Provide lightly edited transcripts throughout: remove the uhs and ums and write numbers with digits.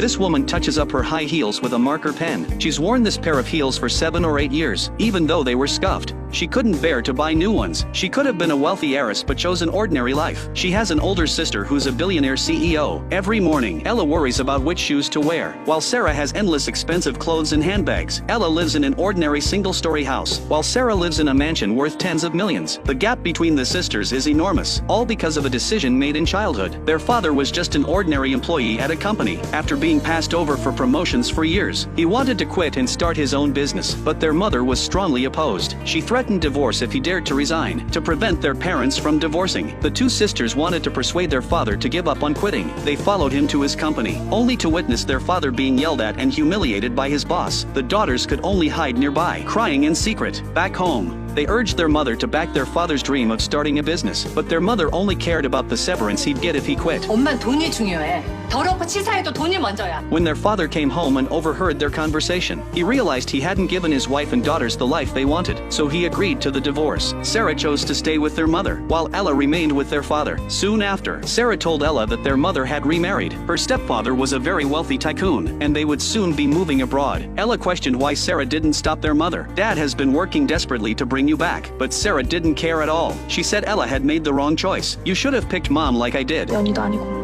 This woman touches up her high heels with a marker pen. She's worn this pair of heels for 7 or 8 years, even though they were scuffed. She couldn't bear to buy new ones. She could have been a wealthy heiress but chose an ordinary life. She has an older sister who's a billionaire CEO. Every morning, Ella worries about which shoes to wear. While Sarah has endless expensive clothes and handbags, Ella lives in an ordinary single-story house, while Sarah lives in a mansion worth tens of millions. The gap between the sisters is enormous, all because of a decision made in childhood. Their father was just an ordinary employee at a company. After being passed over for promotions for years, he wanted to quit and start his own business, but their mother was strongly opposed. She threatened divorce if he dared to resign. To prevent their parents from divorcing, the two sisters wanted to persuade their father to give up on quitting. They followed him to his company, only to witness their father being yelled at and humiliated by his boss. The daughters could only hide nearby, crying in secret. Back home, they urged their mother to back their father's dream of starting a business, but their mother only cared about the severance he'd get if he quit. 엄만 돈이 중요해. 더럽고 치사해도 돈이 먼저야. When their father came home and overheard their conversation, he realized he hadn't given his wife and daughters the life they wanted, so he agreed to the divorce. Sarah chose to stay with their mother, while Ella remained with their father. Soon after, Sarah told Ella that their mother had remarried. Her stepfather was a very wealthy tycoon, and they would soon be moving abroad. Ella questioned why Sarah didn't stop their mother. Dad has been working desperately to bring you back, but Sarah didn't care at all. She said Ella had made the wrong choice. You should have picked mom like I did. 연희도 아니고.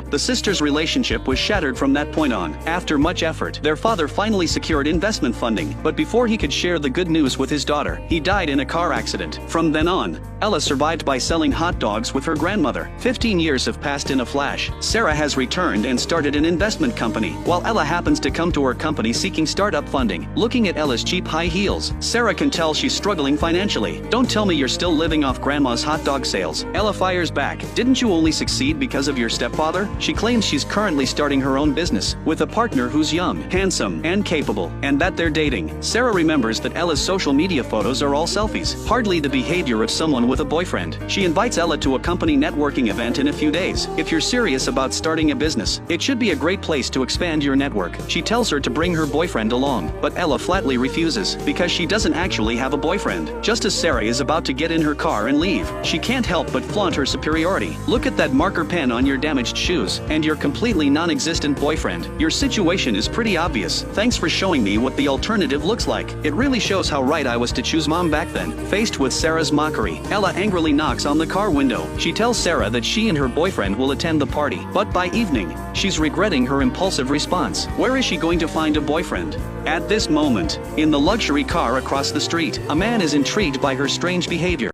The sisters' relationship was shattered from that point on. After much effort, their father finally secured investment funding, but before he could share the good news with his daughter, he died in a car accident. From then on, Ella survived by selling hot dogs with her grandmother. 15 years have passed in a flash. Sarah has returned and started an investment company, while Ella happens to come to her company seeking startup funding. Looking at Ella's cheap high heels, Sarah can tell she's struggling financially. Don't tell me you're still living off grandma's hot dog sales. Ella fires back. Didn't you only succeed because of your stepfather? She claims she's currently starting her own business, with a partner who's young, handsome, and capable, and that they're dating. Sarah remembers that Ella's social media photos are all selfies, hardly the behavior of someone with a boyfriend. She invites Ella to a company networking event in a few days. If you're serious about starting a business, it should be a great place to expand your network. She tells her to bring her boyfriend along, but Ella flatly refuses, because she doesn't actually have a boyfriend. Just as Sarah is about to get in her car and leave, she can't help but flaunt her superiority. Look at that marker pen on your damaged shoes, and your completely non-existent boyfriend. Your situation is pretty obvious. Thanks for showing me what the alternative looks like. It really shows how right I was to choose mom back then. Faced with Sarah's mockery, Ella angrily knocks on the car window. She tells Sarah that she and her boyfriend will attend the party, but by evening, she's regretting her impulsive response. Where is she going to find a boyfriend? At this moment, in the luxury car across the street, a man is intrigued by her strange behavior.